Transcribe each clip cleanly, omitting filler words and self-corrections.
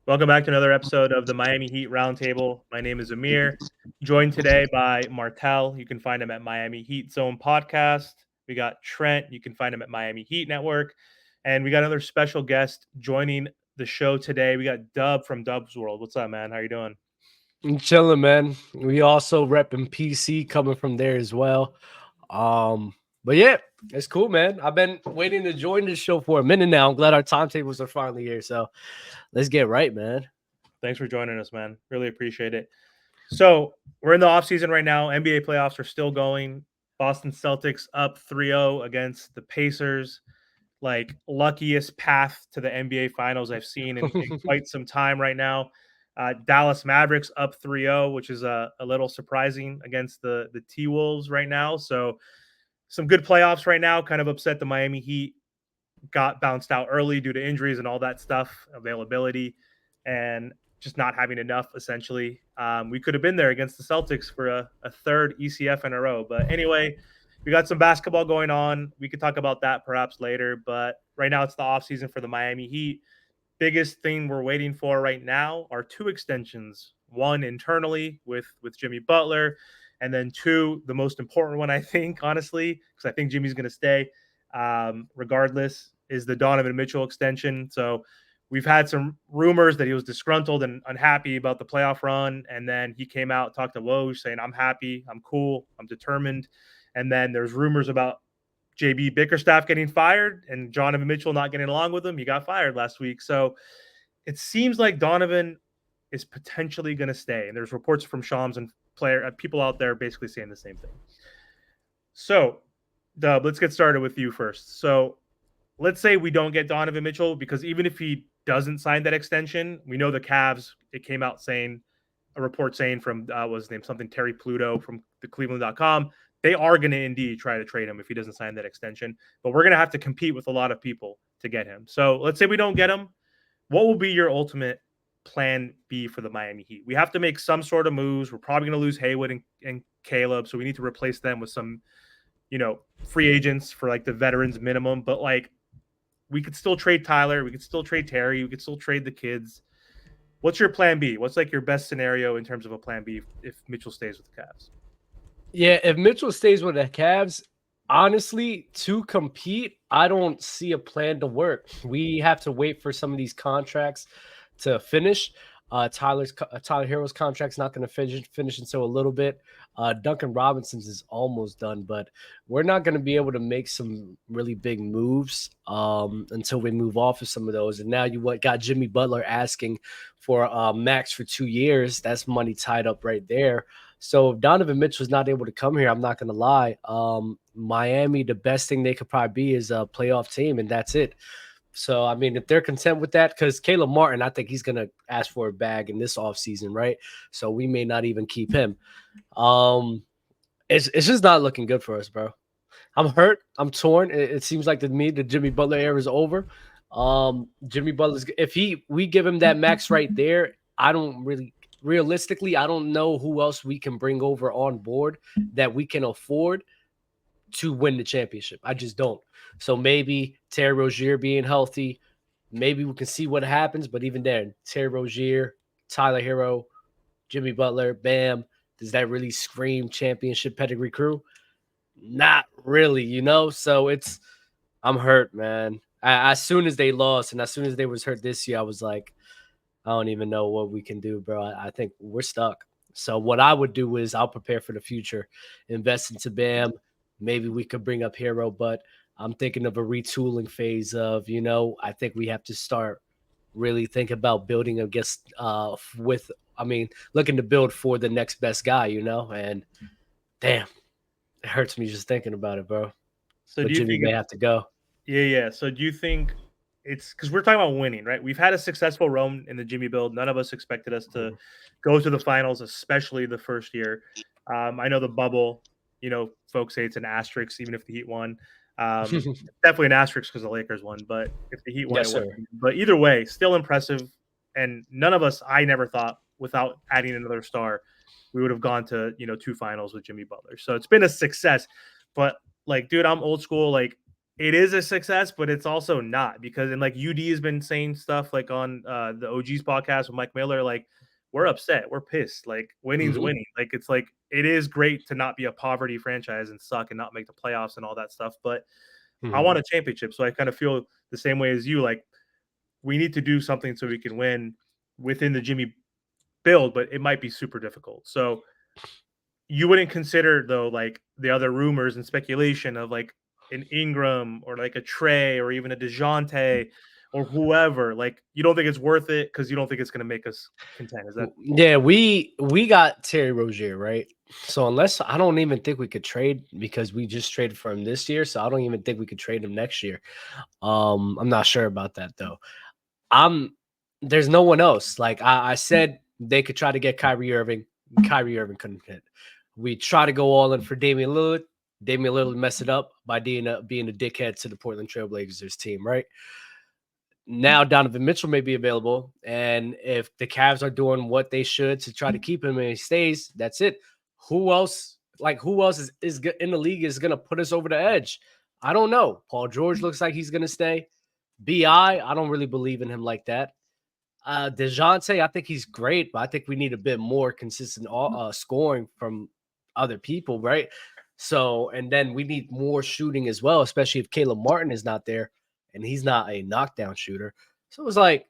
Welcome back to another episode of the Miami Heat Roundtable. My name is Amir, joined today by Martel. You can find him at Miami Heat Zone Podcast. We got Trent. You can find him at Miami Heat Network. And we got another special guest joining the show today. We got Dub from Dub's World. What's up, man? How you doing? I'm chilling, man. We also repping PC coming from there as well. But yeah, it's cool, man. I've been waiting to join this show for a minute now. I'm glad our timetables are finally here. So let's get right, man. Thanks for joining us, man. Really appreciate it. So we're in the offseason right now. NBA playoffs are still going. Boston Celtics up 3-0 against the Pacers. Like luckiest path to the NBA Finals I've seen in quite some time right now. Dallas Mavericks up 3-0, which is a little surprising against the T Wolves right now. So some good playoffs right now. Kind of upset the Miami Heat got bounced out early due to injuries and all that stuff, availability, and just not having enough. Essentially, we could have been there against the Celtics for a third ECF in a row. But anyway, we got some basketball going on. We could talk about that perhaps later. But right now, it's the off season for the Miami Heat. Biggest thing we're waiting for right now are two extensions. One internally with Jimmy Butler, and then two, the most important one I think, honestly, because I think Jimmy's going to stay regardless, is the Donovan Mitchell extension. So we've had some rumors that he was disgruntled and unhappy about the playoff run, and then he came out, talked to Woj, saying, "I'm happy, I'm cool, I'm determined." And then there's rumors about JB Bickerstaff getting fired and Donovan Mitchell not getting along with him. He got fired last week. So it seems like Donovan is potentially going to stay. And there's reports from Shams and people out there basically saying the same thing. So, Dub, let's get started with you first. So, let's say we don't get Donovan Mitchell, because even if he doesn't sign that extension, we know the Cavs, it came out saying, a report saying from, what was his name, something Terry Pluto from the Cleveland.com, they are going to indeed try to trade him if he doesn't sign that extension. But we're going to have to compete with a lot of people to get him. So let's say we don't get him. What will be your ultimate plan B for the Miami Heat? We have to make some sort of moves. We're probably going to lose Haywood and Caleb, so we need to replace them with some, free agents for like the veterans minimum. But like, we could still trade Tyler. We could still trade Terry. We could still trade the kids. What's your plan B? What's like your best scenario in terms of a plan B if Mitchell stays with the Cavs? Yeah, if Mitchell stays with the Cavs, honestly, to compete, I don't see a plan to work. We have to wait for some of these contracts to finish. Tyler Herro's contract's not going to finish until a little bit. Duncan Robinson's is almost done, but we're not going to be able to make some really big moves until we move off of some of those. And now you got Jimmy Butler asking for max for 2 years. That's money tied up right there. So if Donovan Mitchell's not able to come here, I'm not going to lie. Miami, the best thing they could probably be is a playoff team, and that's it. So, I mean, if they're content with that, because Caleb Martin, I think he's going to ask for a bag in this offseason, right? So we may not even keep him. It's just not looking good for us, bro. I'm hurt. I'm torn. It seems like to me the Jimmy Butler era is over. Jimmy Butler's, if we give him that max right there, I don't really realistically, I don't know who else we can bring over on board that we can afford to win the championship. I just don't. So maybe Terry Rozier being healthy, maybe we can see what happens. But even then, Terry Rozier, Tyler Herro, Jimmy Butler, Bam, does that really scream championship pedigree crew? Not really, So I'm hurt, man. As soon as they lost and as soon as they was hurt this year, I was like, I don't even know what we can do, bro. I think we're stuck. So what I would do is I'll prepare for the future, invest into Bam. Maybe we could bring up Herro, but I'm thinking of a retooling phase of, I think we have to start really think about building against looking to build for the next best guy, and damn, it hurts me just thinking about it, bro. So But do you Jimmy think may have to go. yeah. So do you think it's because we're talking about winning, right? We've had a successful run in the Jimmy build. None of us expected us to go to the finals, especially the first year. I know the bubble, folks say it's an asterisk, even if the Heat won. Definitely an asterisk because the Lakers won, but if the Heat won, it Yes, won. sir. But either way, still impressive. And none of us, I never thought, without adding another star, we would have gone to, two finals with Jimmy Butler. So it's been a success. But like, dude, I'm old school. Like, it is a success, but it's also not, because and like UD has been saying stuff like on the OG's podcast with Mike Miller, like we're upset, we're pissed, like winning's Mhm. winning. Like it's like it is great to not be a poverty franchise and suck and not make the playoffs and all that stuff, but I Mhm. want a championship. So I kind of feel the same way as you. Like we need to do something so we can win within the Jimmy build, but it might be super difficult. So you wouldn't consider though like the other rumors and speculation of like an Ingram or like a Trey or even a DeJounte or whoever. Like you don't think it's worth it because you don't think it's going to make us contend. Is that Yeah, we got Terry Rozier, right? So unless I don't even think we could trade because we just traded for him this year, so I don't even think we could trade him next year. I'm not sure about that though. I'm There's no one else. Like I said, they could try to get Kyrie Irving. Kyrie Irving couldn't hit. We try to go all in for Damian Lillard. Damian Lillard messed it up by being a dickhead to the Portland Trailblazers team, right? Now Donovan Mitchell may be available, and if the Cavs are doing what they should to try to keep him and he stays, that's it. Who else? Like who else is in the league is gonna put us over the edge? I don't know. Paul George looks like he's gonna stay. I don't really believe in him like that. DeJounte, I think he's great, but I think we need a bit more consistent scoring from other people, right? So, and then we need more shooting as well, especially if Caleb Martin is not there and he's not a knockdown shooter. So it was like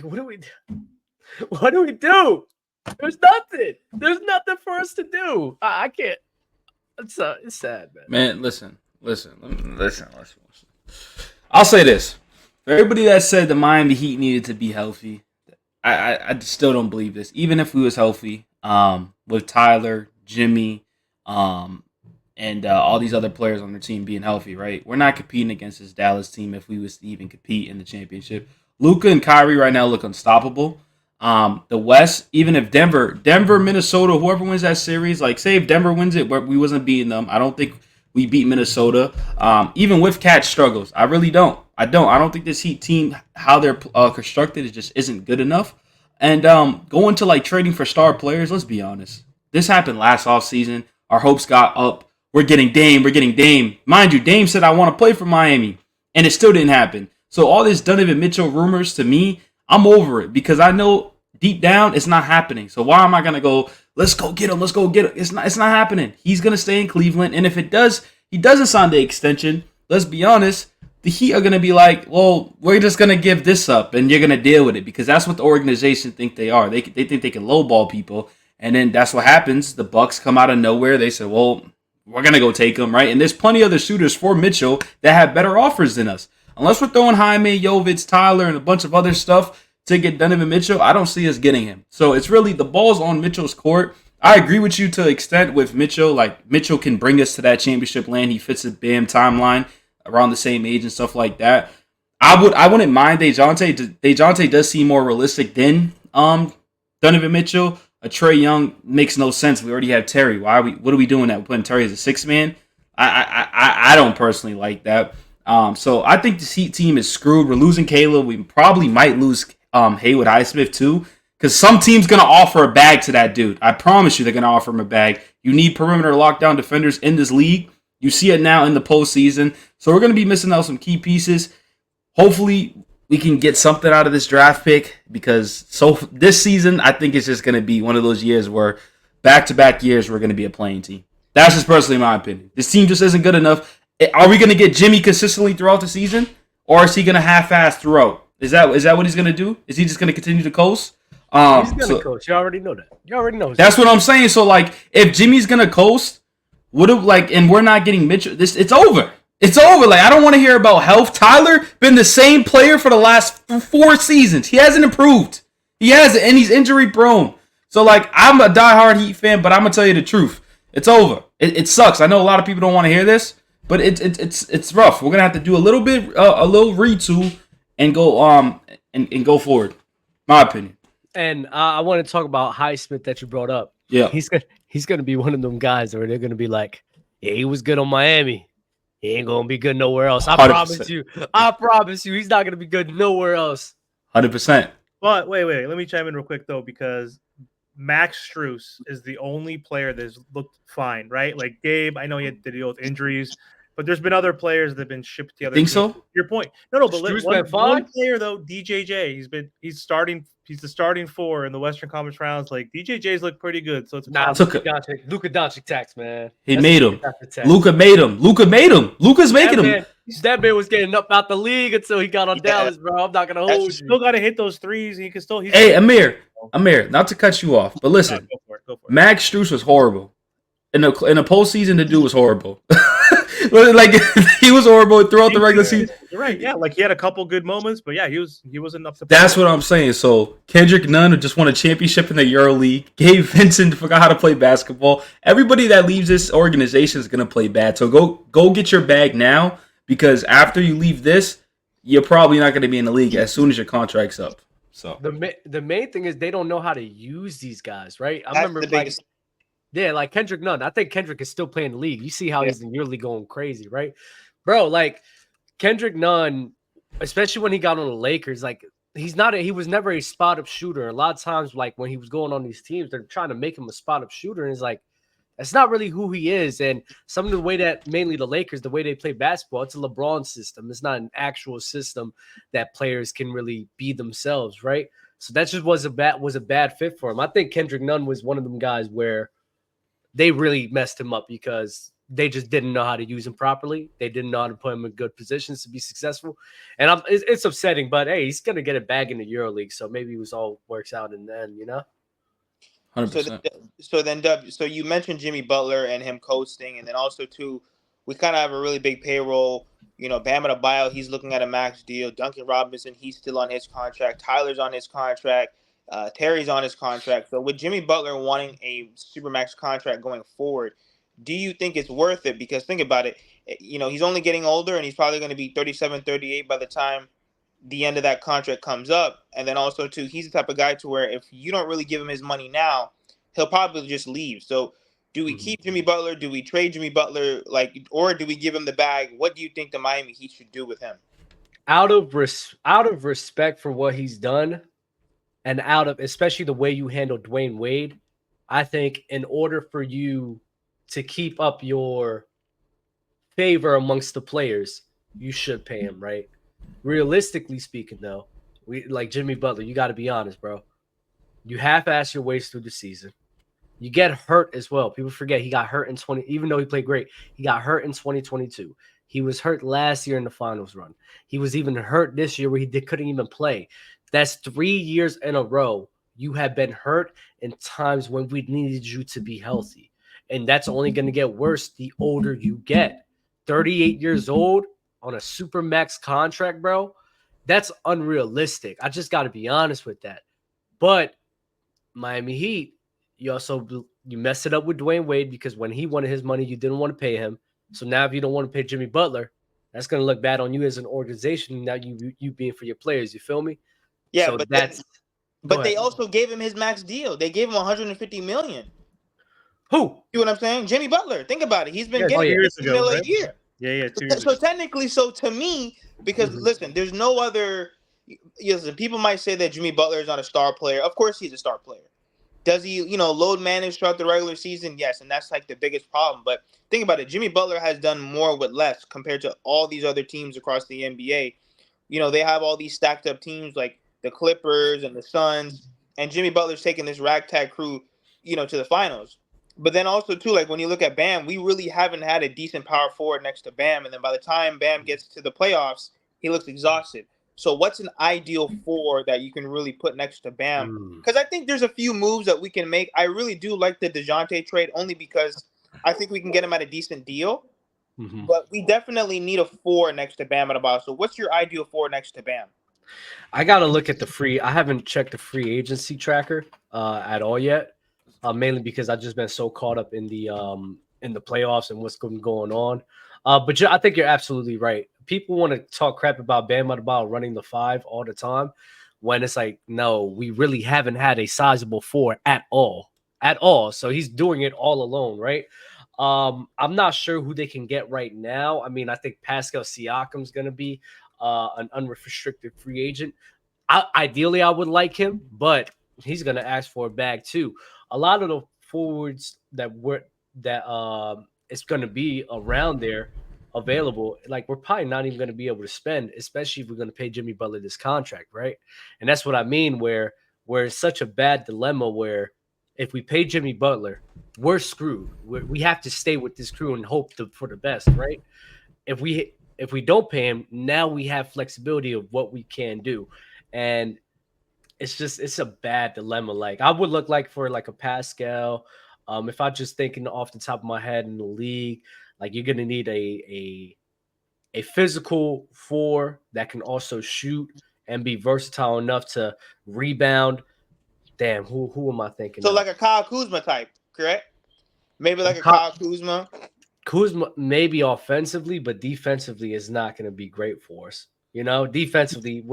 what do we do? What do we do? There's nothing. There's nothing for us to do. I can't. It's sad, man. Man, listen. I'll say this: for everybody that said the Miami Heat needed to be healthy, I still don't believe this. Even if we was healthy, with Tyler, Jimmy, and all these other players on their team being healthy, right? We're not competing against this Dallas team if we was to even compete in the championship. Luka and Kyrie right now look unstoppable. The West, even if Denver, Minnesota, whoever wins that series, like say if Denver wins it, we wasn't beating them. I don't think we beat Minnesota. Even with Cat struggles, I really don't. I don't think this Heat team, how they're constructed, it just isn't good enough. And going to like trading for star players, let's be honest. This happened last offseason. Our hopes got up. We're getting Dame. Mind you, Dame said I want to play for Miami, and it still didn't happen. So all this Donovan Mitchell rumors, to me, I'm over it because I know deep down it's not happening. So why am I gonna go? Let's go get him. It's not happening. He's gonna stay in Cleveland, and if it does, he doesn't sign the extension. Let's be honest. The Heat are gonna be like, well, we're just gonna give this up, and you're gonna deal with it because that's what the organization think they are. They think they can lowball people, and then that's what happens. The Bucks come out of nowhere. They say, well, we're gonna go take him, right? And there's plenty of other shooters for Mitchell that have better offers than us. Unless we're throwing Jaime, Jovic, Tyler, and a bunch of other stuff to get Donovan Mitchell, I don't see us getting him. So it's really the ball's on Mitchell's court. I agree with you to an extent with Mitchell. Like Mitchell can bring us to that championship land. He fits the BAM timeline around the same age and stuff like that. I wouldn't mind DeJounte. DeJounte does seem more realistic than Donovan Mitchell. A Trey Young makes no sense. We already have Terry. What are we doing that? We're putting Terry as a sixth man? I don't personally like that. So I think this Heat team is screwed. We're losing Caleb. We probably might lose Haywood Highsmith too, because some team's gonna offer a bag to that dude. I promise you, they're gonna offer him a bag. You need perimeter lockdown defenders in this league. You see it now in the postseason. So we're gonna be missing out some key pieces. Hopefully, we can get something out of this draft pick because this season I think it's just gonna be one of those years where back-to-back years we're gonna be a playing team. That's just personally my opinion. This team just isn't good enough. Are we going to get Jimmy consistently throughout the season, or is he going to half-ass throughout? Is that what he's going to do? Is he just going to continue to coast? He's gonna coach. You already know that. You already know. That's what I'm saying. So like, if Jimmy's going to coast, and we're not getting Mitchell, it's over. It's over. Like I don't want to hear about health. Tyler been the same player for the last 4 seasons. He hasn't improved. He hasn't, and he's injury prone. So like, I'm a diehard Heat fan, but I'm gonna tell you the truth. It's over. It sucks. I know a lot of people don't want to hear this. But it's rough. We're gonna have to do a little retool and go and go forward. My opinion. And I want to talk about Highsmith that you brought up. Yeah, he's gonna be one of them guys where they're gonna be like, yeah, he was good on Miami. He ain't gonna be good nowhere else. I 100%. promise you, he's not gonna be good nowhere else. 100%. But wait, let me chime in real quick though, because Max Strus is the only player that's looked fine, right? Like Gabe, I know he had to deal with injuries. But there's been other players that have been shipped together. Think so? Your point. No, but Strus one been fine? player though, DJJ. He's starting. He's the starting 4 in the Western Conference rounds. Like DJJ's look pretty good. So it's Nah, Took Luka Doncic tax, man. He That's made him. Luka Doncic tax. Luka made him. Luka's making him. That man was getting up out the league until he got on Dallas, bro. I'm not gonna hold you. Still got to hit those threes. He can still. Hey, Amir, not to cut you off, but listen, Go for it. Max Strus was horrible. In the postseason, the dude was horrible. Like he was horrible throughout the regular season. You're right. Yeah, like he had a couple good moments, but yeah, he wasn't up to. That's what I'm saying. So Kendrick Nunn, who just won a championship in the EuroLeague, Gabe Vincent forgot how to play basketball. Everybody that leaves this organization is gonna play bad. So go get your bag now, because after you leave this, you're probably not gonna be in the league as soon as your contract's up. So the main thing is they don't know how to use these guys, right? I That's remember the biggest. Yeah, like Kendrick Nunn. I think Kendrick is still playing the league. You see how he's nearly going crazy, right? Bro, like Kendrick Nunn, especially when he got on the Lakers, like he was never a spot-up shooter. A lot of times, like when he was going on these teams, they're trying to make him a spot-up shooter. And it's like, that's not really who he is. And some of the way that mainly the Lakers, the way they play basketball, it's a LeBron system. It's not an actual system that players can really be themselves, right? So that just was a bad fit for him. I think Kendrick Nunn was one of them guys where they really messed him up because they just didn't know how to use him properly. They didn't know how to put him in good positions to be successful. And it's upsetting, but hey, he's going to get a bag in the EuroLeague. So maybe it was all works out in the end, you know? 100%. So then, Dub, so you mentioned Jimmy Butler and him coasting, and then also too, we kind of have a really big payroll. You know, Bam Adebayo, he's looking at a max deal. Duncan Robinson, he's still on his contract. Tyler's on his contract. Terry's on his contract. So with Jimmy Butler wanting a supermax contract going forward, do you think it's worth it? Because think about it, you know, he's only getting older and he's probably going to be 37, 38 by the time the end of that contract comes up. And then also too, he's the type of guy to where if you don't really give him his money now, he'll probably just leave. So do we keep Jimmy Butler? Do we trade Jimmy Butler? Or do we give him the bag? What do you think the Miami Heat should do with him? Out of respect for what he's done, and out of especially the way you handle Dwayne Wade, I think in order for you to keep up your favor amongst the players, you should pay him, right? Realistically speaking, though, like Jimmy Butler, you got to be honest, bro. You half-ass your ways through the season. You get hurt as well. People forget he got hurt in even though he played great, he got hurt in 2022. He was hurt last year in the finals run. He was even hurt this year where couldn't even play. That's 3 years in a row you have been hurt in times when we needed you to be healthy. And that's only going to get worse the older you get. 38 years old on a super max contract, bro. That's unrealistic. I just got to be honest with that. But Miami Heat, you messed it up with Dwayne Wade because when he wanted his money, you didn't want to pay him. So now if you don't want to pay Jimmy Butler, that's going to look bad on you as an organization. Now you being for your players, you feel me? Yeah, so but they also gave him his max deal. They gave him $150 million. Who? You know what I'm saying? Jimmy Butler. Think about it. He's been getting years $50 ago, million right? a year. Yeah, 2 years. So technically, to me, because listen, there's no other. Listen, people might say that Jimmy Butler is not a star player. Of course, he's a star player. Does he, load manage throughout the regular season? Yes, and that's like the biggest problem. But think about it. Jimmy Butler has done more with less compared to all these other teams across the NBA. They have all these stacked up teams like the Clippers and the Suns, and Jimmy Butler's taking this ragtag crew, to the finals. But then also, too, like when you look at Bam, we really haven't had a decent power forward next to Bam. And then by the time Bam gets to the playoffs, he looks exhausted. So what's an ideal four that you can really put next to Bam? Because I think there's a few moves that we can make. I really do like the DeJounte trade only because I think we can get him at a decent deal. But we definitely need a four next to Bam Adebayo. So what's your ideal four next to Bam? I got to look at I haven't checked the free agency tracker at all yet, mainly because I've just been so caught up in the playoffs and what's going on. But I think you're absolutely right. People want to talk crap about Bam Adebayo running the five all the time when it's like, no, we really haven't had a sizable four at all. So he's doing it all alone, right? I'm not sure who they can get right now. I mean, I think Pascal Siakam's going to be an unrestricted free agent. Ideally, I would like him, but he's going to ask for a bag too. A lot of the forwards that it's going to be around there, available, like we're probably not even going to be able to spend, especially if we're going to pay Jimmy Butler this contract, right? And that's what I mean, where it's such a bad dilemma where if we pay Jimmy Butler, we're screwed. We have to stay with this crew and hope for the best, right? If we don't pay him, now we have flexibility of what we can do, and it's a bad dilemma. Like I would look like for like a Pascal. If I'm just thinking off the top of my head in the league, like you're gonna need a physical four that can also shoot and be versatile enough to rebound. Damn, who am I thinking? So of? like a Kyle Kuzma type, correct? Maybe like a Kyle- Kyle Kuzma. Kuzma maybe offensively, but defensively is not going to be great for us. You know, defensively,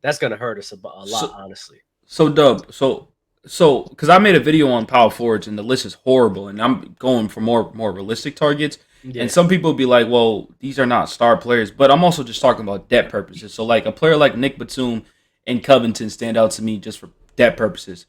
that's gonna hurt us a lot, honestly. So Dub, because I made a video on power forwards and the list is horrible, and I'm going for more realistic targets. Yeah. And some people be like, well, these are not star players, but I'm also just talking about depth purposes. So like a player like Nick Batum and Covington stand out to me just for depth purposes.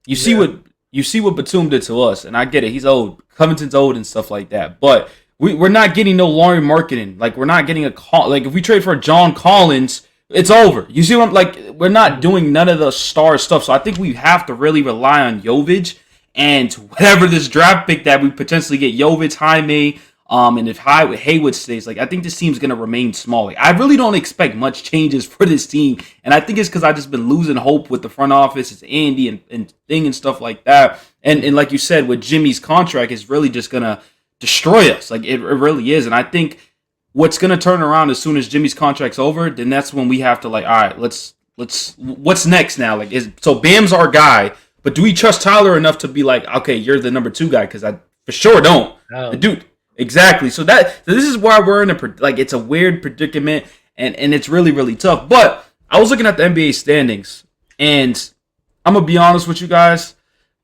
You see what Batum did to us, and I get it. He's old. Covington's old and stuff like that. But we're not getting no Laurie marketing. Like we're not getting a call. Like if we trade for John Collins, it's over. You see what I'm like? We're not doing none of the star stuff. So I think we have to really rely on Jovic and whatever this draft pick that we potentially get, Jovic, Jaime, and if Haywood stays, like I think this team's gonna remain small. Like I really don't expect much changes for this team, and I think it's because I just been losing hope with the front office, it's Andy and thing and stuff like that. And like you said, with Jimmy's contract, is really just gonna destroy us. Like it really is. And I think what's gonna turn around as soon as Jimmy's contract's over, then that's when we have to like, all right, let's what's next now? Like so Bam's our guy, but do we trust Tyler enough to be like, okay, you're the number 2 guy? Because I for sure don't. Oh. The dude. Exactly. So this is why we're in it's a weird predicament, and it's really, really tough. But I was looking at the NBA standings, and I'm gonna be honest with you guys,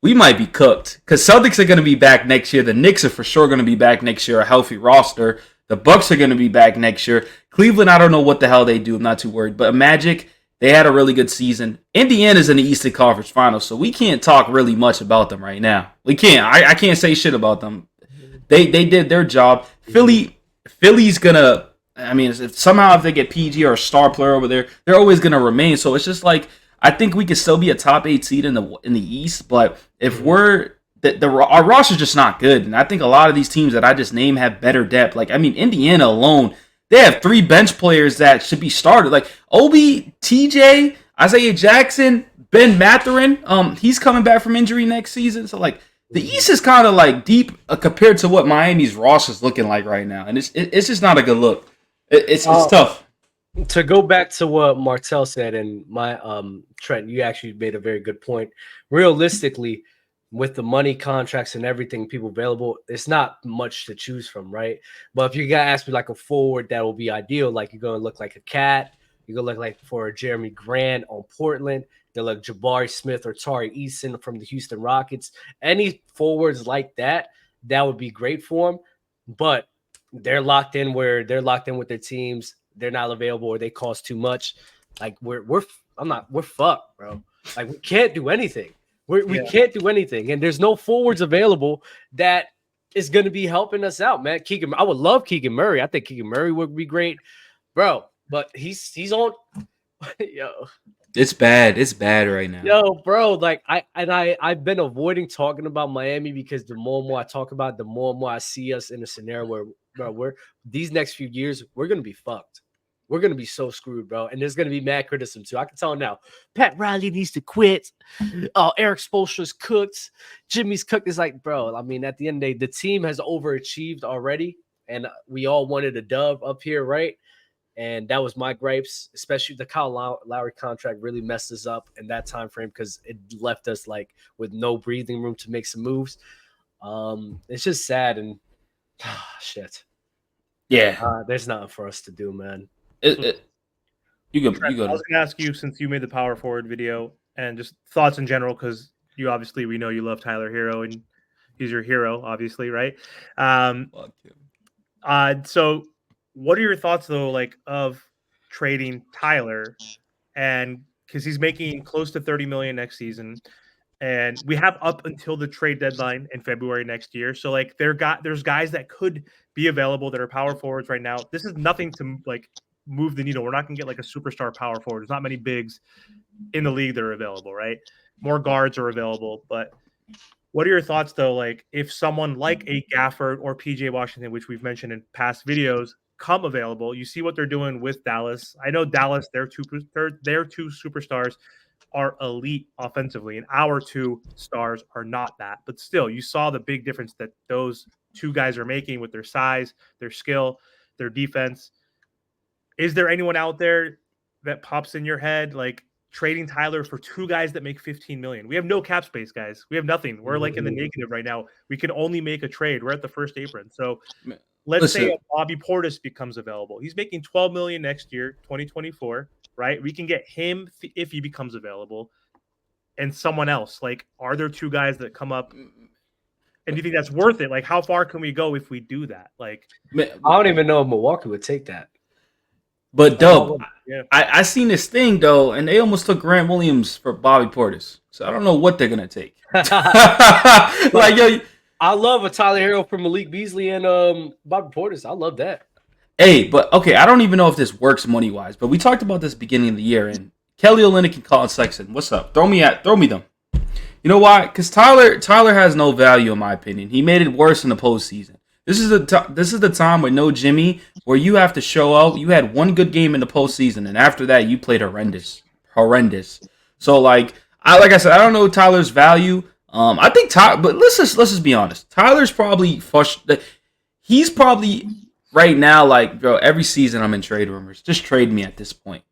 we might be cooked because Celtics are gonna be back next year. The Knicks are for sure gonna be back next year, a healthy roster. The Bucks are gonna be back next year. Cleveland, I don't know what the hell they do. I'm not too worried. But Magic, they had a really good season. Indiana's in the Eastern Conference Finals, so we can't talk really much about them right now. We can't. I can't say shit about them. They did their job. Philly's gonna. I mean, if they get PG or a star player over there, they're always gonna remain. So it's just like I think we could still be a top 8 seed in the East. But if our roster's just not good, and I think a lot of these teams that I just named have better depth. Like I mean, Indiana alone, they have 3 bench players that should be started. Like Obi, TJ, Isaiah Jackson, Ben Mathurin. He's coming back from injury next season. So like. The East is kind of like deep compared to what Miami's roster is looking like right now, and it's just not a good look. It's tough. To go back to what Martel said, and my Trent, you actually made a very good point. Realistically, with the money contracts and everything people available, it's not much to choose from, right? But if you gotta ask me like a forward that will be ideal, like you're gonna look like a Cat, you're gonna look like for a Jeremy Grant on Portland. They're like Jabari Smith or Tari Eason from the Houston Rockets. Any forwards like that would be great for them. But they're locked in with their teams. They're not available or they cost too much. Like we're fucked, bro. Like we can't do anything. We can't do anything, and there's no forwards available that is going to be helping us out, man. I would love Keegan Murray. I think Keegan Murray would be great, bro. But he's on. Yo. It's bad. It's bad right now. Yo, bro, like I've been avoiding talking about Miami because the more and more I talk about it, the more and more I see us in a scenario where, bro, we're these next few years, we're gonna be fucked. We're gonna be so screwed, bro. And there's gonna be mad criticism too. I can tell now. Pat Riley needs to quit. Eric Spoelstra's cooked. Jimmy's cooked. It's like, bro. I mean, at the end of the day, the team has overachieved already, and we all wanted a dub up here, right? And that was my gripes, especially the Kyle Lowry contract really messed us up in that time frame because it left us like with no breathing room to make some moves. It's just sad and shit. Yeah, there's nothing for us to do, man. You go. I was going to ask you, since you made the power forward video, and just thoughts in general, because we know you love Tyler Herro, and he's your hero, obviously, right? So what are your thoughts, though, like of trading Tyler, and because he's making close to $30 million next season, And we have up until the trade deadline in February next year. So like there's guys that could be available that are power forwards right now. This is nothing to like move the needle. We're not gonna get like a superstar power forward. There's not many bigs in the league that are available, right? More guards are available. But what are your thoughts though? Like if someone like a Gafford or PJ Washington, which we've mentioned in past videos, come available, you see what they're doing with Dallas. I know Dallas, their two superstars are elite offensively, and our two stars are not that. But still, you saw the big difference that those two guys are making with their size, their skill, their defense. Is there anyone out there that pops in your head like trading Tyler for two guys that make 15 million? We have no cap space, guys. We have nothing. We're like in the negative right now. We can only make a trade. We're at the first apron. So let's say Bobby Portis becomes available. He's making 12 million next year, 2024. Right? We can get him if he becomes available and someone else. Like, are there two guys that come up and do you think that's worth it? Like, how far can we go if we do that? Like, I don't even know if Milwaukee would take that. But Dub, I seen this thing though, and they almost took Grant Williams for Bobby Portis. So I don't know what they're gonna take. Like, yo, I love a Tyler Herro for Malik Beasley and Bobby Portis. I love that. Hey, but okay, I don't even know if this works money wise, but we talked about this beginning of the year, and Kelly Olynyk and Colin Sexton, what's up? Throw me them. You know why? Because Tyler has no value in my opinion. He made it worse in the postseason. This is the time with no Jimmy, where you have to show out. You had one good game in the postseason, and after that, you played horrendous. So like I said, I don't know Tyler's value. I think but let's just be honest. Tyler's probably he's probably. Right now, like, bro, every season I'm in trade rumors. Just trade me at this point.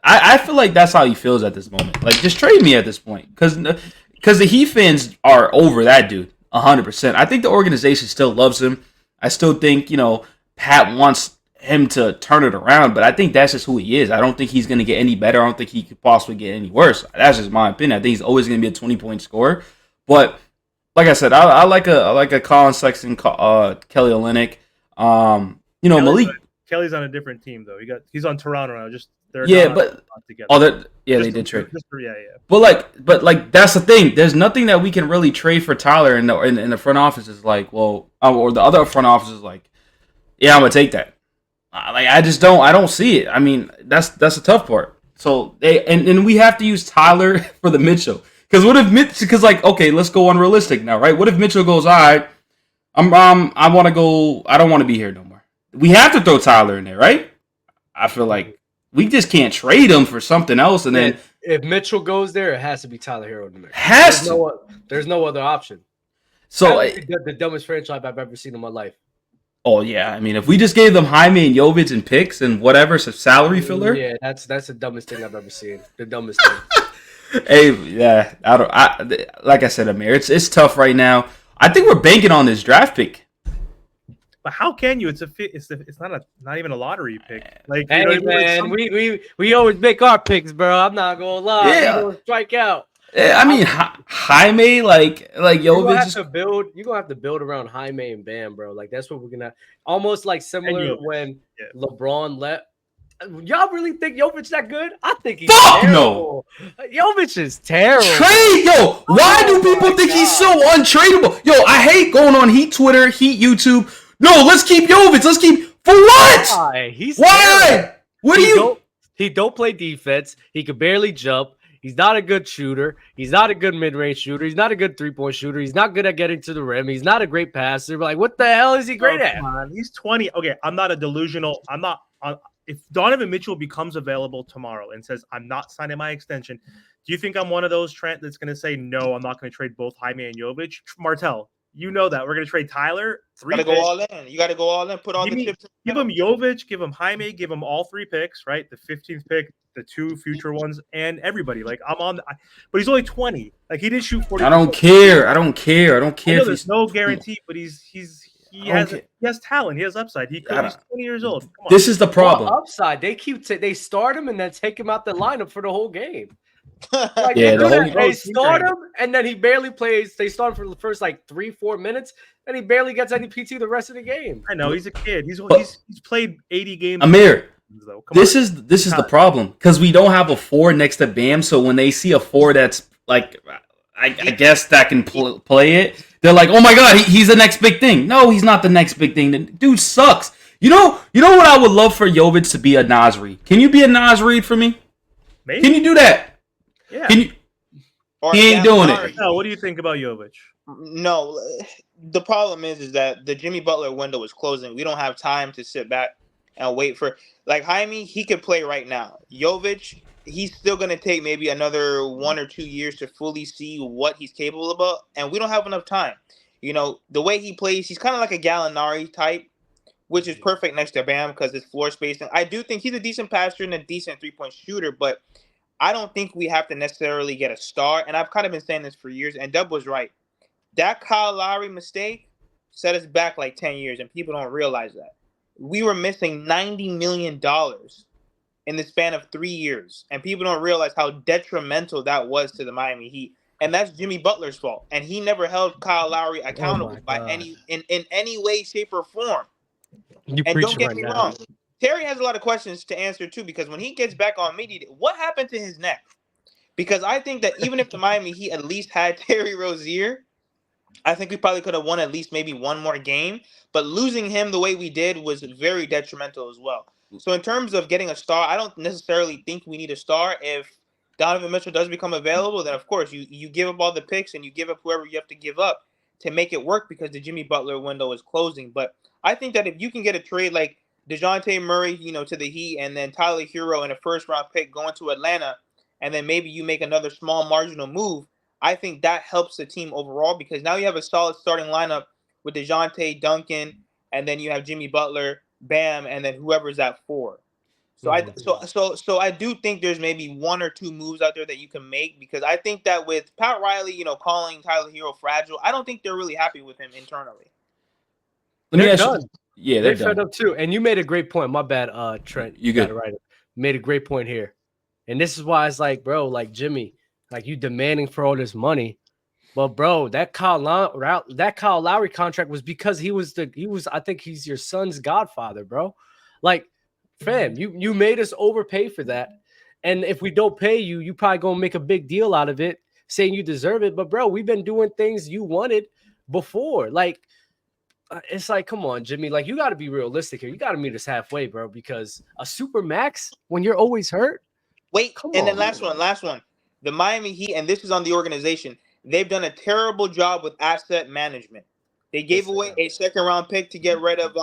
I feel like that's how he feels at this moment. Like, just trade me at this point. Because the Heat fans are over that dude 100%. I think the organization still loves him. I still think, Pat wants him to turn it around. But I think that's just who he is. I don't think he's going to get any better. I don't think he could possibly get any worse. That's just my opinion. I think he's always going to be a 20-point scorer. But, like I said, I like a Colin Sexton, Kelly Olynyk. Malik Kelly's on a different team though. He's on Toronto now. They're together. They did trade. Yeah. But that's the thing. There's nothing that we can really trade for Tyler in the front office is like, well, or the other front office is like, yeah, I'm gonna take that. I don't see it. I mean, that's a tough part. So and we have to use Tyler for the Mitchell. Because what if okay, let's go unrealistic now, right? What if Mitchell goes, all right, I want to go. I don't want to be here no more. We have to throw Tyler in there, right? I feel like we just can't trade him for something else. And then if Mitchell goes there, it has to be Tyler Herro in there. There's no other option. So the dumbest franchise I've ever seen in my life. Oh yeah, I mean, if we just gave them Jaime and Jovic and picks and whatever, some salary filler. Yeah, that's the dumbest thing I've ever seen. The dumbest thing. Hey, yeah, like I said, Amir, it's tough right now. I think we're banking on this draft pick. But how can you? It's not even a lottery pick. Like, hey man, we always make our picks, bro. I'm not gonna lie. Yeah. We're gonna strike out. Yeah, I mean, Jaime, like Jovic. You're gonna have to build around Jaime and Bam, bro. Like that's what we're gonna almost like similar when LeBron left. Y'all really think Jovic that good? I think he's terrible. No. Jovic is terrible. Why do people think he's so untradeable? Yo, I hate going on Heat Twitter, Heat YouTube. No, let's keep Jovic. Let's keep for what? Why? What do you? He don't play defense. He could barely jump. He's not a good shooter. He's not a good mid-range shooter. He's not a good three-point shooter. He's not good at getting to the rim. He's not a great passer. Like, what the hell is he great at? Come on. He's 20. Okay, I'm not a delusional. I'm not. If Donovan Mitchell becomes available tomorrow and says, I'm not signing my extension, do you think I'm one of those, Trent, that's going to say, no, I'm not going to trade both Jaime and Jovic? Martell, you know that. We're going to trade Tyler. You got to go all in. You got to go all in. Put all the chips. Give him Jovic, give him Jaime, give him all three picks, right? The 15th pick, the two future ones, and everybody. Like, I'm on. But he's only 20. Like, he did shoot 40. I don't care. I don't care. There's no guarantee, but he has talent. He has upside. He's 20 years old. This is the problem. Upside. They start him and then take him out the lineup for the whole game. Like, they start him and then he barely plays. They start him for the first like 3-4 minutes, and he barely gets any PT the rest of the game. I know he's a kid. He's played 80 games. Amir, this is the problem because we don't have a 4 next to Bam. So when they see a 4 that's like I guess that can play it. They're like, oh my god, he's the next big thing. No, he's not the next big thing. The dude sucks. You know what I would love for Jovic to be a Nas Reed. Can you be a Nas Reed for me? Maybe. Can you do that? Yeah. Can you? He ain't doing it. No, what do you think about Jovic? No, the problem is that the Jimmy Butler window is closing. We don't have time to sit back and wait for Jaime. He could play right now. Jovic, he's still gonna take maybe another 1 or 2 years to fully see what he's capable of, and we don't have enough time. The way he plays, he's kind of like a Gallinari type, which is perfect next to Bam because his floor spacing. I do think he's a decent passer and a decent 3-point shooter, but I don't think we have to necessarily get a star. And I've kind of been saying this for years, and Dub was right. That Kyle Lowry mistake set us back like 10 years, and people don't realize that. We were missing $90 million in the span of 3 years, and people don't realize how detrimental that was to the Miami Heat. And that's Jimmy Butler's fault. And he never held Kyle Lowry accountable in any way, shape, or form. And don't get me wrong, Terry has a lot of questions to answer too, because when he gets back on media, what happened to his neck? Because I think that even if the Miami Heat at least had Terry Rozier, I think we probably could have won at least maybe one more game. But losing him the way we did was very detrimental as well. So in terms of getting a star, I don't necessarily think we need a star. If Donovan Mitchell does become available, then of course you give up all the picks and you give up whoever you have to give up to make it work because the Jimmy Butler window is closing. But I think that if you can get a trade like DeJounte Murray, to the Heat, and then Tyler Herro and a first-round pick going to Atlanta, and then maybe you make another small marginal move, I think that helps the team overall because now you have a solid starting lineup with DeJounte, Duncan, and then you have Jimmy Butler, Bam, and then whoever's at 4. So I do think there's maybe 1 or 2 moves out there that you can make because I think that with Pat Riley, calling Tyler Herro fragile, I don't think they're really happy with him internally. They're done. Yeah, they're fed up too. And you made a great point. My bad, Trent. You got it right. Made a great point here. And this is why it's like, bro, like Jimmy, like you demanding for all this money. But bro, that Kyle Lowry contract was because he was I think he's your son's godfather, bro. Like, fam, you made us overpay for that. And if we don't pay you, you probably gonna make a big deal out of it, saying you deserve it. But bro, we've been doing things you wanted before. Like, it's like, come on, Jimmy. Like, you got to be realistic here. You got to meet us halfway, bro. Because a super max when you're always hurt. Then last one. The Miami Heat, and this is on the organization. They've done a terrible job with asset management. They gave away a second-round pick to get rid of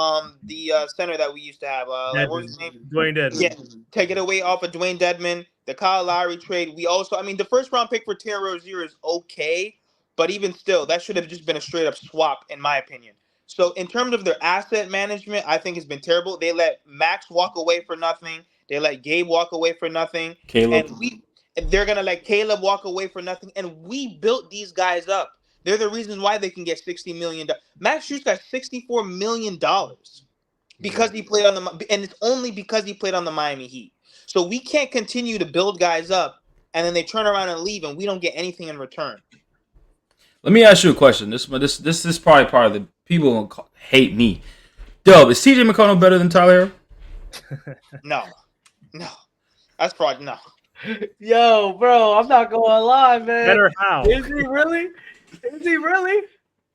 the center that we used to have. What was his name? Dwayne Dedman. Yeah, take it away off of Dwayne Dedman. The Kyle Lowry trade. We also, the first-round pick for Terry Rozier is okay, but even still, that should have just been a straight-up swap, in my opinion. So in terms of their asset management, I think it's been terrible. They let Max walk away for nothing. They let Gabe walk away for nothing. Caleb. And they're going to let Caleb walk away for nothing. And we built these guys up. They're the reason why they can get $60 million. Max Strus got $64 million because he played on and it's only because he played on the Miami Heat. So we can't continue to build guys up and then they turn around and leave and we don't get anything in return. Let me ask you a question. This is probably part of the people who hate me. Dub, is TJ McConnell better than Tyler Herro? No. That's probably no. Yo, bro, I'm not gonna lie, man. Better how? Is he really?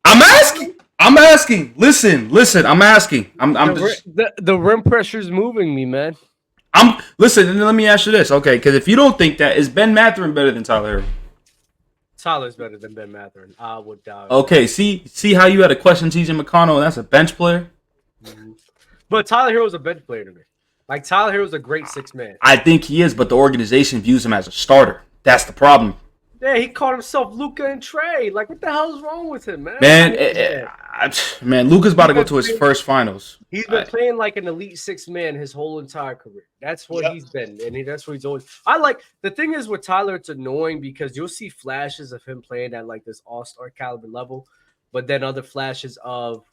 I'm asking. Listen. I'm asking. The rim pressure's moving me, man. Listen. And let me ask you this, okay? Because if you don't think that, is Ben Mathurin better than Tyler Herro? Tyler's better than Ben Mathurin. I would doubt. Okay, see how you had a question, TJ McConnell, and that's a bench player. Mm-hmm. But Tyler Herro's a bench player to me. Like, Tyler Herro's a great 6-man. I think he is, but the organization views him as a starter. That's the problem. Yeah, he called himself Luka and Trey. Like, what the hell is wrong with him, man? Man, Luka's about to go to his first finals. He's been playing like an elite 6-man his whole entire career. That's what he's been, and that's what he's always. The thing is with Tyler, it's annoying because you'll see flashes of him playing at like this all-star caliber level, but then other flashes of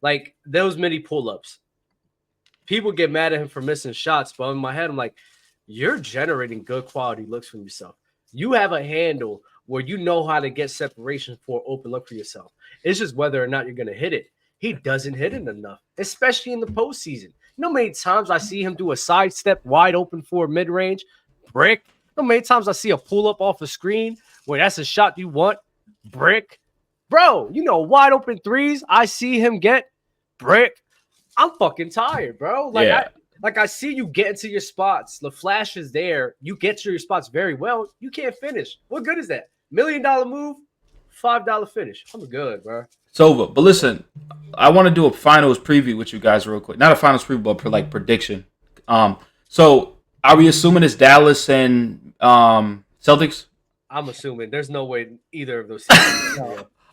like those mini pull-ups. People get mad at him for missing shots, but in my head, I'm like, you're generating good quality looks from yourself. You have a handle where you know how to get separation for open look for yourself. It's just whether or not you're going to hit it. He doesn't hit it enough, especially in the postseason. You know how many times I see him do a sidestep wide open for mid-range, brick, How many times I see a pull up off the screen where that's a shot you want, brick, bro. Wide open threes. I see him get brick. I'm fucking tired, bro. I see you get into your spots. The flash is there. You get to your spots very well. You can't finish. What good is that? $1 million move, $5 finish. I'm good, bro. It's over. But listen, I want to do a finals preview with you guys real quick. Not a finals preview, but like prediction. So are we assuming it's Dallas and Celtics? I'm assuming there's no way either of those.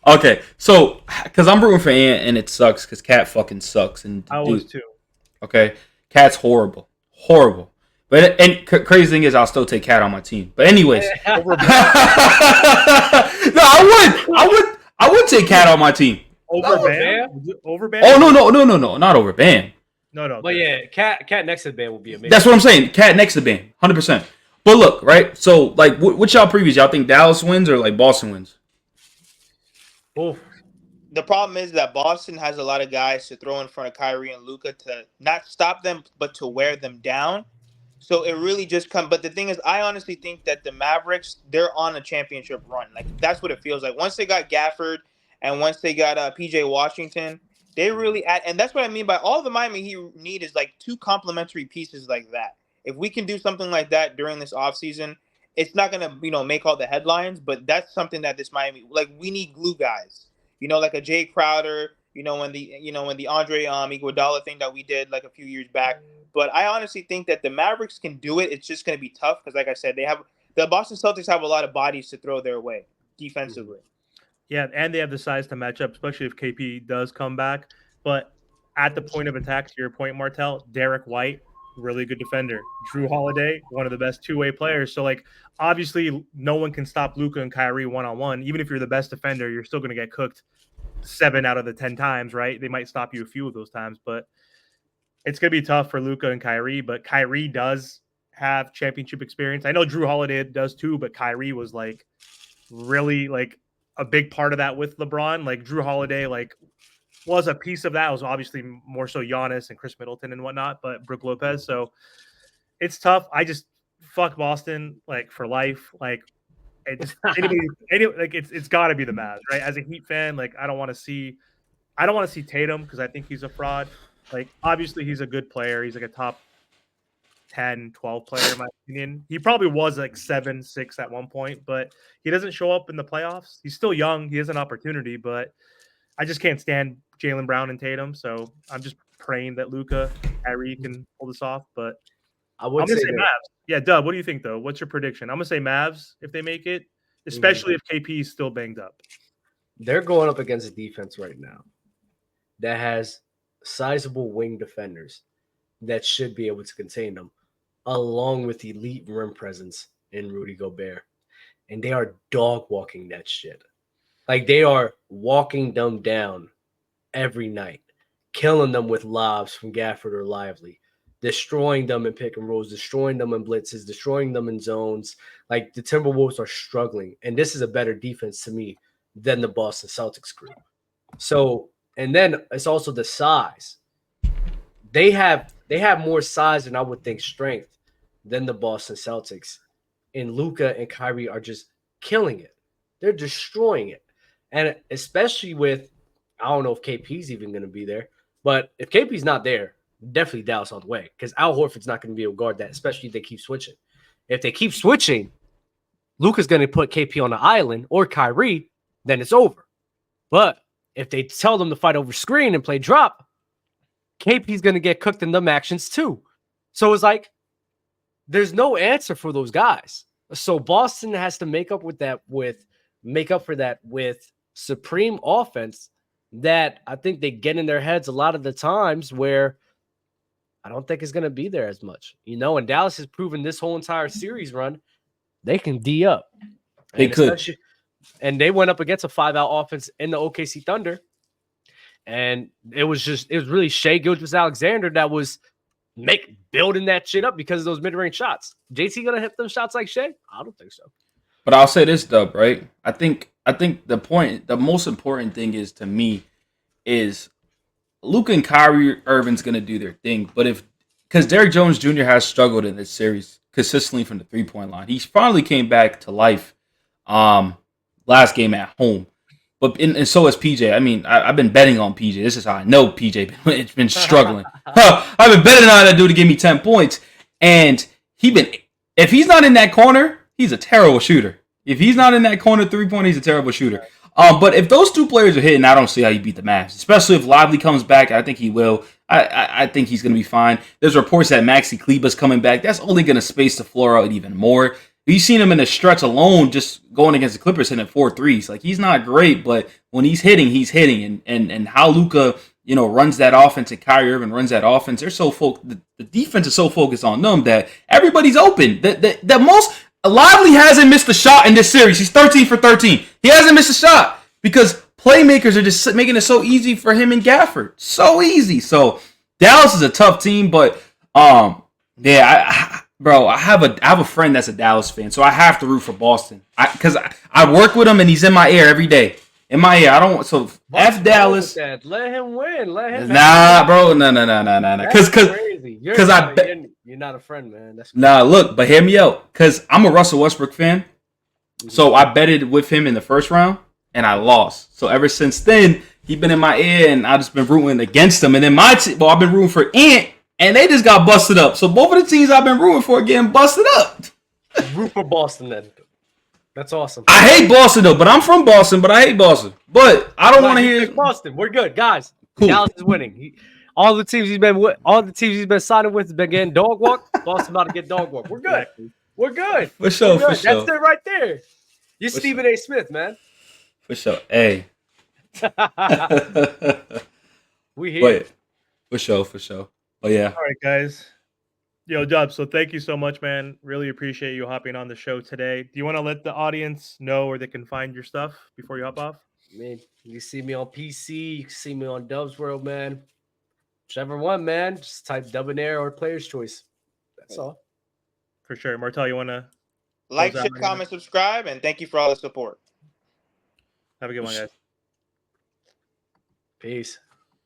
Okay, so because I'm rooting for Ant and it sucks because Cat fucking sucks and I was too. Okay, Cat's horrible. But crazy thing is, I'll still take Cat on my team. But anyways, no, I would take Cat on my team. Over Bam? Over Bam? Oh no, not over Bam. No. But yeah, Cat next to Bam would be amazing. That's what I'm saying. Cat next to Bam, 100%. But look, right? So like, what y'all previews? Y'all think Dallas wins or like Boston wins? Oof. The problem is that Boston has a lot of guys to throw in front of Kyrie and Luka to not stop them, but to wear them down. So it really just comes. But the thing is, I honestly think that the Mavericks, they're on a championship run. Like, that's what it feels like. Once they got Gafford and once they got PJ Washington, they really add. And that's what I mean by all the Miami Heat need is like two complementary pieces like that. If we can do something like that during this offseason, it's not going to, make all the headlines, but that's something that this Miami, like, we need glue guys, like a Jay Crowder, when the Andre Iguodala thing that we did like a few years back. But I honestly think that the Mavericks can do it. It's just going to be tough because, like I said, the Boston Celtics have a lot of bodies to throw their way defensively. Yeah, and they have the size to match up, especially if KP does come back. But at the point of attack, to your point, Martel, Derek White, really good defender. Drew Holiday, one of the best two-way players. So, like, obviously, no one can stop Luka and Kyrie one-on-one. Even if you're the best defender, you're still going to get cooked 7 out of the 10 times, right? They might stop you a few of those times, but it's going to be tough for Luka and Kyrie. But Kyrie does have championship experience. I know Drew Holiday does too, but Kyrie was, like, really, like, a big part of that with LeBron. Like, Drew Holiday, like, was a piece of that. It was obviously more so Giannis and Chris Middleton and whatnot, but Brook Lopez. So it's tough. I just fuck Boston like for life. Like it's got to be the Mavs, right? As a Heat fan, like I don't want to see Tatum because I think he's a fraud. Like obviously he's a good player. He's like a top 10, 12 player in my opinion. He probably was like 7, 6 at one point, but he doesn't show up in the playoffs. He's still young. He has an opportunity, but I just can't stand Jaylen Brown and Tatum, so I'm just praying that Luka, Kyrie can pull this off. But I'm gonna say Mavs. Yeah, Dub, what do you think though? What's your prediction? I'm gonna say Mavs if they make it, especially if KP is still banged up. They're going up against a defense right now that has sizable wing defenders that should be able to contain them, along with elite rim presence in Rudy Gobert, and they are dog walking that shit. Like they are walking them down every night, killing them with lobs from Gafford or Lively, destroying them in pick and rolls, destroying them in blitzes, destroying them in zones. Like the Timberwolves are struggling, and this is a better defense to me than the Boston Celtics group. So, and then it's also the size. They have more size than I would think strength than the Boston Celtics. And Luka and Kyrie are just killing it. They're destroying it. And especially with, I don't know if KP's even going to be there, but if KP's not there, definitely Dallas all the way because Al Horford's not going to be able to guard that, especially if they keep switching. If they keep switching, Luka's going to put KP on the island or Kyrie, then it's over. But if they tell them to fight over screen and play drop, KP's going to get cooked in them actions too. So it's like there's no answer for those guys. So Boston has to make up for that with supreme offense that I think they get in their heads a lot of the times where I don't think it's going to be there as much, and Dallas has proven this whole entire series run, they can D up. They could. And they went up against a 5-out offense in the OKC Thunder. And it was really Shai Gilgeous-Alexander that was building that shit up because of those mid-range shots. JT going to hit them shots like Shai? I don't think so. But I'll say this, Dub, right? I think the most important thing is to me is Luka and Kyrie Irving's gonna do their thing. But because Derrick Jones Jr. has struggled in this series consistently from the 3-point line. He finally came back to life last game at home. But and so has PJ. I mean, I've been betting on PJ. This is how I know PJ it's been struggling. I've been betting on that dude to give me 10 points. And if he's not in that corner, he's a terrible shooter. If he's not in that corner 3-point, he's a terrible shooter. But if those two players are hitting, I don't see how you beat the Mavs. Especially if Lively comes back. I think he will. I think he's going to be fine. There's reports that Maxi Kleber's coming back. That's only going to space the floor out even more. You've seen him in the stretch alone, just going against the Clippers, hitting 4 threes. Like, he's not great, but when he's hitting, he's hitting. And how Luka, runs that offense, and Kyrie Irving runs that offense, they're so the defense is so focused on them that everybody's open. The most Lively hasn't missed a shot in this series. He's 13 for 13. He hasn't missed a shot because playmakers are just making it so easy for him and Gafford. So easy. So Dallas is a tough team, but Bro, I have a friend that's a Dallas fan, so I have to root for Boston. Because I work with him and he's in my ear every day. In my ear, I don't. So F Dallas. Let him win. Let him. Nah, bro, no. Because you're not a friend, man. That's crazy. Nah. Look, but hear me out. Because I'm a Russell Westbrook fan, so I betted with him in the first round and I lost. So ever since then, he's been in my ear and I've just been rooting against him. And then I've been rooting for Ant. And they just got busted up. So both of the teams I've been rooting for are getting busted up. Root for Boston then. That's awesome. I hate Boston though, but I'm from Boston, but I hate Boston. But I don't want to hear Boston. We're good, guys. Cool. Dallas is winning. All the teams he's been signing with has been getting dog walk. Boston about to get dog walk. We're good. We're good. For sure. That's it right there. You're Stephen A. Smith, man. For sure. Hey. We here. For sure. Oh yeah. All right, guys. Yo, Dub, so thank you so much, man. Really appreciate you hopping on the show today. Do you want to let the audience know where they can find your stuff before you hop off? Man, you see me on PC, you can see me on Dub's World, man. Whichever one, man. Just type Dubbonair or Player's Choice. That's all. For sure. Martel, you want to like, share, comment, subscribe, and thank you for all the support. Have a good one, guys. Peace.